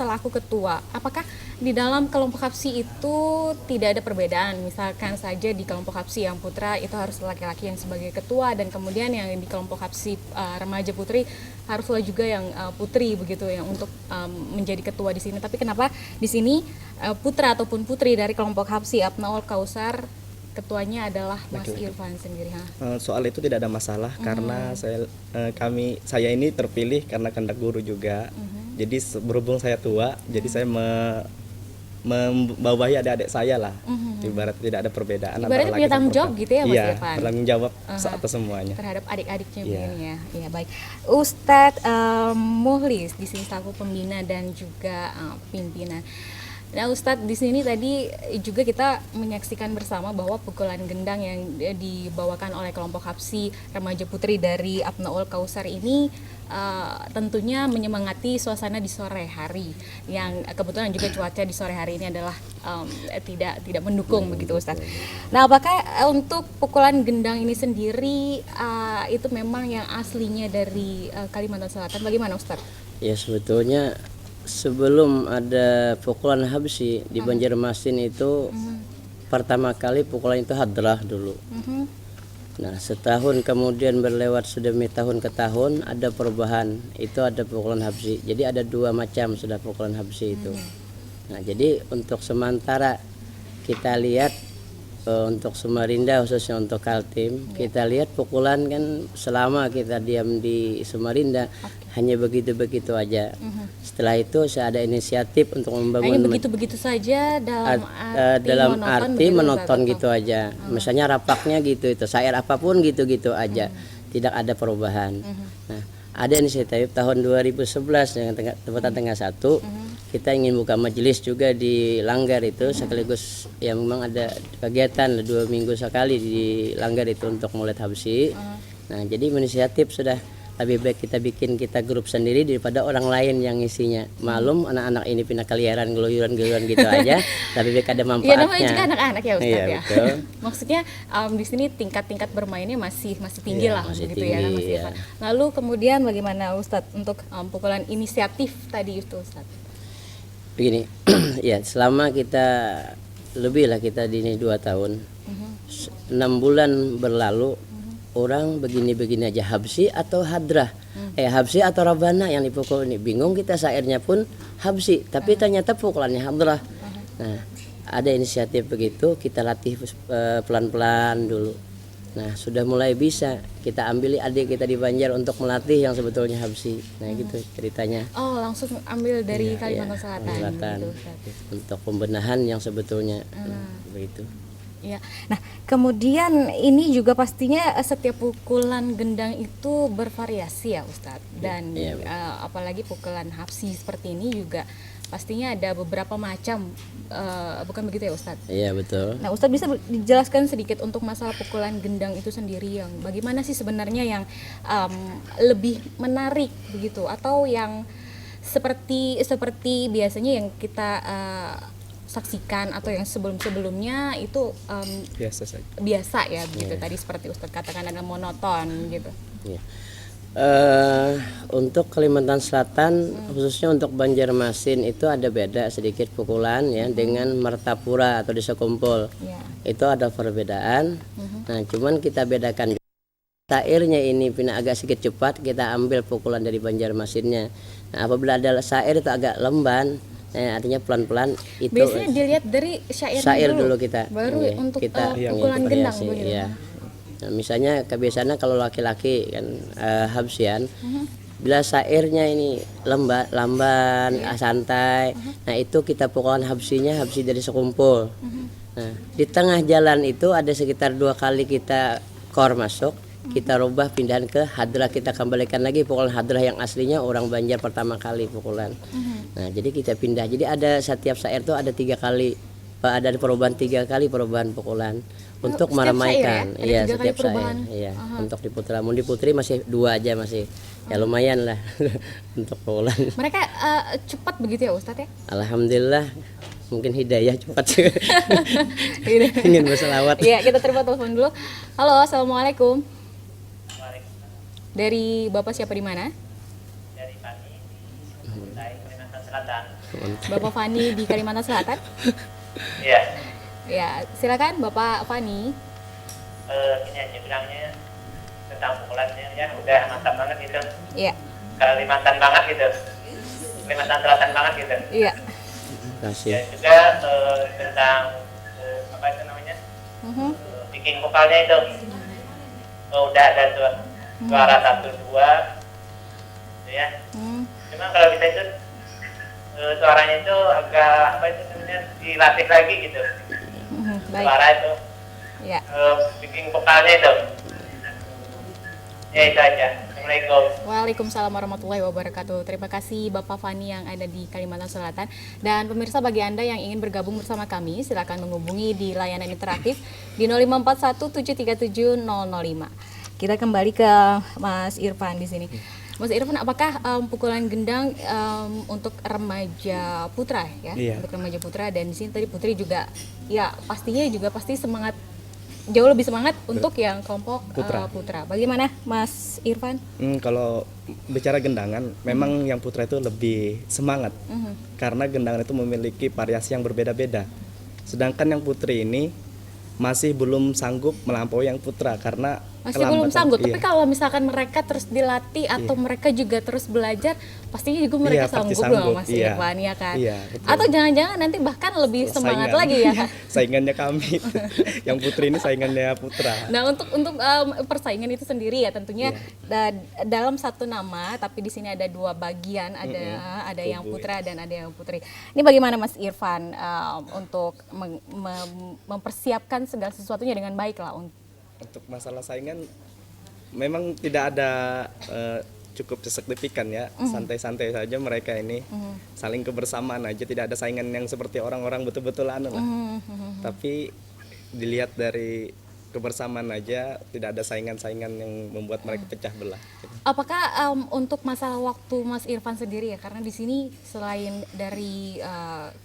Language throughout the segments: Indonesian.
selaku ketua, apakah di dalam kelompok Hapsi itu tidak ada perbedaan? Misalkan saja di kelompok Hapsi yang putra itu harus laki-laki yang sebagai ketua, dan kemudian yang di kelompok Hapsi remaja putri haruslah juga yang putri begitu yang untuk menjadi ketua di sini. Tapi kenapa di sini putra ataupun putri dari kelompok Hapsi Abnaul Kausar ketuanya adalah Mas Irfan sendiri? Soal itu tidak ada masalah karena saya ini terpilih karena kehendak guru juga. Jadi berhubung saya tua, jadi saya membawahi adik-adik saya lah. Ibarat tidak ada perbedaan. Ibaratnya punya tanggung jawab gitu ya Mas Iya, Irfan? bertanggung jawab atas semuanya. Terhadap adik-adiknya begini ya. Iya, baik. Ustadz Muhlis di sini selaku pembina dan juga pimpinan. Nah Ustadz, di sini tadi juga kita menyaksikan bersama bahwa pukulan gendang yang dibawakan oleh kelompok Hapsi remaja putri dari Abnaul Kausar ini tentunya menyemangati suasana di sore hari, yang kebetulan juga cuaca di sore hari ini adalah tidak mendukung begitu Ustadz. Nah apakah untuk pukulan gendang ini sendiri itu memang yang aslinya dari Kalimantan Selatan? Bagaimana Ustadz? Ya sebetulnya sebelum ada pukulan Habsi di Banjarmasin itu pertama kali pukulan itu hadrah dulu. Nah setahun kemudian berlewat sedemi tahun ke tahun ada perubahan, itu ada pukulan Habsi. Jadi ada dua macam sudah pukulan Habsi itu. Nah jadi untuk sementara kita lihat untuk Samarinda khususnya untuk Kaltim, kita lihat pukulan kan selama kita diam di Samarinda hanya begitu-begitu aja. Setelah itu saya ada inisiatif untuk membangun. Hanya begitu-begitu saja dalam arti menonton gitu aja. Misalnya rapaknya gitu itu, syair apapun gitu-gitu aja. Tidak ada perubahan. Nah, ada inisiatif tahun 2011 dengan tepatan tanggal 1 kita ingin buka majelis juga di Langgar itu, sekaligus ya memang ada kegiatan 2 minggu sekali di Langgar itu untuk Maulid Habsi. Nah jadi inisiatif sudah lebih baik kita grup sendiri daripada orang lain yang isinya. Malum anak-anak ini pindah keliaran geluyuran gitu aja, lebih baik ada manfaatnya. Iya namanya juga anak-anak ya Ustadz ya. Betul. Maksudnya di sini tingkat bermainnya masih tinggi lah masih begitu tinggi, ya Mas Irfan. Lalu kemudian bagaimana Ustadz untuk pukulan inisiatif tadi itu Ustadz? Begini, ya selama kita lebih lah kita di ini 2 tahun, 6 bulan berlalu orang begini-begini aja, Habsi atau hadrah, Habsi atau rabana yang dipukul ini, bingung kita, syairnya pun Habsi tapi ternyata pukulannya hadrah. Nah ada inisiatif begitu, kita latih pelan-pelan dulu. Nah sudah mulai bisa kita ambil adik kita di Banjar untuk melatih yang sebetulnya Habsi. Nah gitu ceritanya. Oh langsung ambil dari Kalimantan Selatan gitu, untuk pembenahan yang sebetulnya begitu. Ya, nah kemudian ini juga pastinya setiap pukulan gendang itu bervariasi ya Ustadz, dan apalagi pukulan Hapsi seperti ini juga pastinya ada beberapa macam, bukan begitu ya Ustadz? Iya betul. Nah Ustadz bisa dijelaskan sedikit untuk masalah pukulan gendang itu sendiri, yang bagaimana sih sebenarnya yang lebih menarik begitu, atau yang seperti biasanya yang kita saksikan, atau yang sebelumnya itu biasa ya begitu. Tadi seperti Ustadz katakan ada monoton gitu. Untuk Kalimantan Selatan khususnya untuk Banjarmasin itu ada beda sedikit pukulan ya dengan Martapura atau Desa Kumpul. Itu ada perbedaan. Nah cuman kita bedakan syairnya ini pina agak sedikit cepat, kita ambil pukulan dari Banjarmasinnya. Nah apabila ada syair itu agak lemban, artinya pelan-pelan itu. Biasanya dilihat dari syair dulu kita. Baru untuk kita pukulan gendang begitu. Iya. Nah, misalnya kebiasaannya kalau laki-laki kan Habsian, bila syairnya ini lamban, santai. Nah itu kita pukulan Habsinya Habsi dari Sekumpul. Nah di tengah jalan itu ada sekitar 2 kali kita kor masuk, kita rubah pindahan ke hadrah, kita kembalikan lagi pukulan hadrah yang aslinya orang Banjar pertama kali pukulan. Nah jadi kita pindah, jadi ada setiap syair itu ada 3 kali, ada perubahan 3 kali perubahan pukulan untuk meramaikan. Iya setiap syair. Iya untuk di putra, di putri masih 2 aja masih ya lumayan lah untuk pukulan. Mereka cepat begitu ya Ustadz ya? Alhamdulillah, mungkin hidayah cepat. Ingin berselawat. Iya kita terima telepon dulu. Halo, assalamualaikum. Dari Bapak siapa di mana? Dari Pani di Kutai, Kalimantan Selatan. Bapak Fani di Kalimantan Selatan. Iya. Ya, silakan Bapak Fani. Ini aja bilangnya tentang pukulannya ya udah mantap banget gitu. Iya. Kalimantan banget gitu. Kalimantan Selatan banget gitu. Iya. Terima kasih. Ya juga tentang apa itu namanya? Mhm. Bikin vokalnya itu. Udah ada suara 1 2 gitu ya. Hmm. Cuma kalau kita itu suaranya itu agak apa itu namanya dilatih lagi gitu. Mhm. Baik. Suara itu Ya. bikin vokalnya itu. Ya itu aja. Assalamualaikum. Waalaikumsalam warahmatullahi wabarakatuh. Terima kasih Bapak Fani yang ada di Kalimantan Selatan. Dan pemirsa, bagi Anda yang ingin bergabung bersama kami, silakan menghubungi di layanan interaktif di 0541737005. Kita kembali ke Mas Irfan di sini. Mas Irfan, apakah pukulan gendang untuk remaja putra ya? Iya. Untuk remaja putra, dan di sini tadi Putri juga ya pastinya juga pasti semangat, jauh lebih semangat untuk yang kelompok putra. Bagaimana Mas Irfan? Kalau bicara gendangan, memang yang putra itu lebih semangat karena gendangan itu memiliki variasi yang berbeda-beda. Sedangkan yang putri ini masih belum sanggup melampaui yang putra karena Masih belum sanggup, tapi Iya. kalau misalkan mereka terus dilatih atau mereka juga terus belajar, pastinya juga mereka Iya, pasti sanggup sanggup, dong Mas iya. Irfan, ya kan? Iya, betul. Atau jangan-jangan nanti bahkan lebih semangat Saingan. lagi ya kan? Saingannya kami. Yang putri ini saingannya putra. Nah, untuk persaingan itu sendiri ya tentunya dalam satu nama, tapi di sini ada 2 bagian, ada yang Kubu, putra dan ada yang putri. Ini bagaimana Mas Irfan untuk mempersiapkan segala sesuatunya dengan baik lah Untuk masalah saingan memang tidak ada cukup signifikan ya, santai-santai saja mereka ini, saling kebersamaan aja, tidak ada saingan yang seperti orang-orang betul-betul anu lah. Tapi dilihat dari kebersamaan aja, tidak ada saingan-saingan yang membuat mereka pecah belah. Apakah untuk masalah waktu Mas Irfan sendiri ya, karena di sini selain dari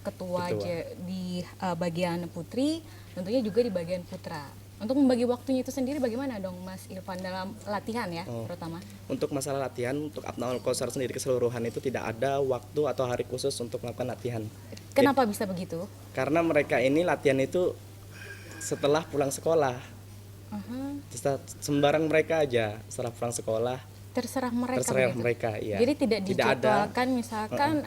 ketua. Di bagian putri, tentunya juga di bagian putra. Untuk membagi waktunya itu sendiri bagaimana dong Mas Irfan dalam latihan ya, terutama? Untuk masalah latihan, untuk Abnaul Kausar sendiri keseluruhan itu tidak ada waktu atau hari khusus untuk melakukan latihan. Kenapa bisa begitu? Karena mereka ini latihan itu setelah pulang sekolah. Sembarang mereka aja setelah pulang sekolah. Terserah mereka. Terserah begitu? mereka, iya. Jadi tidak Tidak ada. dijadwalkan misalkan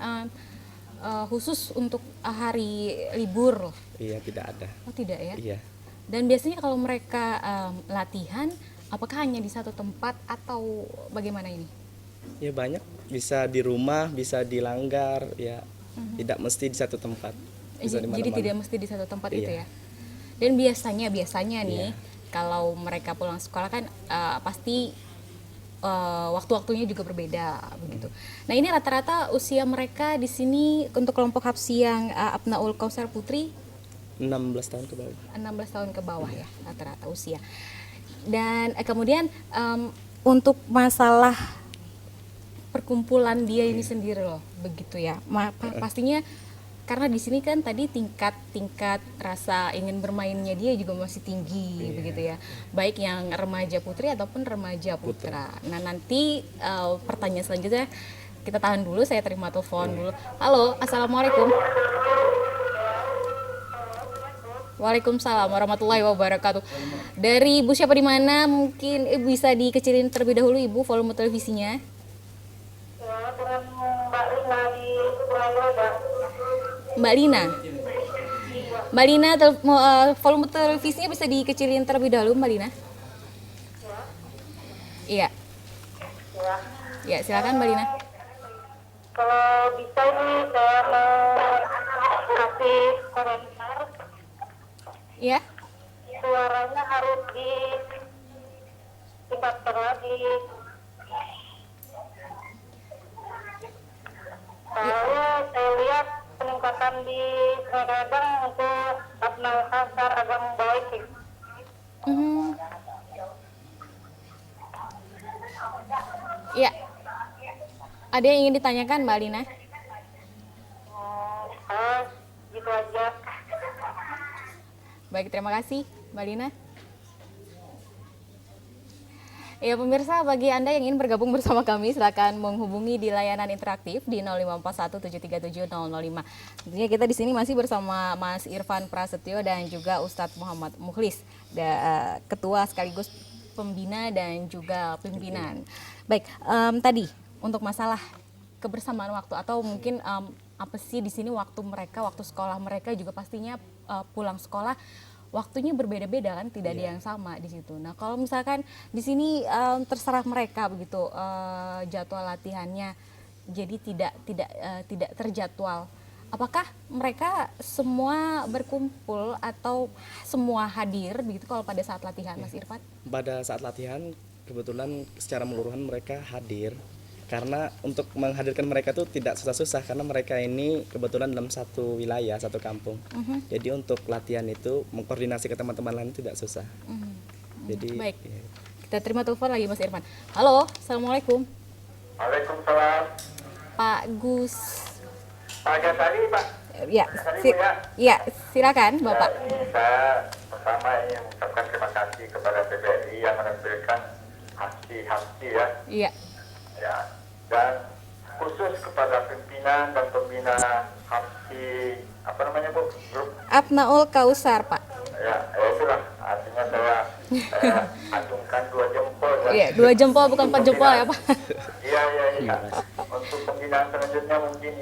khusus untuk hari libur. Iya, tidak ada. Oh tidak ya? Iya. Dan biasanya kalau mereka latihan, apakah hanya di satu tempat atau bagaimana ini? Ya banyak, bisa di rumah, bisa di langgar, ya. Tidak mesti di satu tempat. Bisa di Jadi mana-mana. tidak mesti di satu tempat itu Iya. ya. Dan biasanya nih kalau mereka pulang sekolah kan pasti waktu-waktunya juga berbeda begitu. Nah, ini rata-rata usia mereka di sini untuk kelompok Hapsi yang Abnaul Kausar Putri 16 tahun ke bawah. 16 tahun ke bawah ya rata-rata usia. Dan kemudian untuk masalah perkumpulan dia ini sendiri loh, begitu ya. Pastinya karena di sini kan tadi tingkat rasa ingin bermainnya dia juga masih tinggi begitu ya. Baik yang remaja putri ataupun remaja putra. Nah, nanti pertanyaan selanjutnya kita tahan dulu, saya terima telepon dulu. Halo, Assalamualaikum. Waalaikumsalam warahmatullahi wabarakatuh. Dari Ibu siapa di mana? Mungkin Ibu bisa dikecilin terlebih dahulu Ibu volume televisinya. Ya, dengan Mbak Lina di Purworejo. Mbak Lina. Mbak Lina, volume televisinya bisa dikecilin terlebih dahulu Mbak Lina. Iya. Ya. Ya, silakan Mbak Lina. Kalau bisa ini saya mau kasih komentar, Ya. suaranya harus ditingkatkan lagi. Soalnya saya lihat peningkatan di Kadang untuk Abnaul Kausar agak membaik. Ya. Ada yang ingin ditanyakan Mbak Lina? Gitu aja. Baik, terima kasih Mbak Lina. Ya pemirsa, bagi Anda yang ingin bergabung bersama kami, silakan menghubungi di layanan interaktif di 0541737005. Tentunya kita di sini masih bersama Mas Irfan Prasetyo dan juga Ustadz Muhammad Mukhlis, ketua sekaligus pembina dan juga pimpinan. Baik, tadi untuk masalah kebersamaan waktu atau mungkin apa sih di sini waktu sekolah mereka juga pastinya pulang sekolah waktunya berbeda-beda kan, tidak ada yang sama di situ. Nah, kalau misalkan di sini terserah mereka begitu jadwal latihannya, jadi tidak terjadwal. Apakah mereka semua berkumpul atau semua hadir begitu kalau pada saat latihan, Mas Irfan? Pada saat latihan kebetulan secara menyeluruhan mereka hadir. Karena untuk menghadirkan mereka tuh tidak susah-susah karena mereka ini kebetulan dalam satu wilayah, satu kampung. Jadi untuk latihan itu mengkoordinasi ke teman-teman lain tidak susah. Jadi Baik. Kita terima telepon lagi Mas Irfan. Halo, Assalamualaikum. Waalaikumsalam. Pak Gus. Pak Gasali, Pak. Ya, ya, silakan Bapak. Saya pertama ingin mengucapkan terima kasih kepada PBRI yang menampilkan hasil ya. Iya. Ya, dan khusus kepada pimpinan dan pembina HAPSI, apa namanya Bu? Grup. Abnaul Kausar, Pak. Ya, itulah artinya saya acungkan 2 jempol. Iya, 2 jempol bukan 4 jempol ya, Pak. Iya. Untuk pembinaan selanjutnya mungkin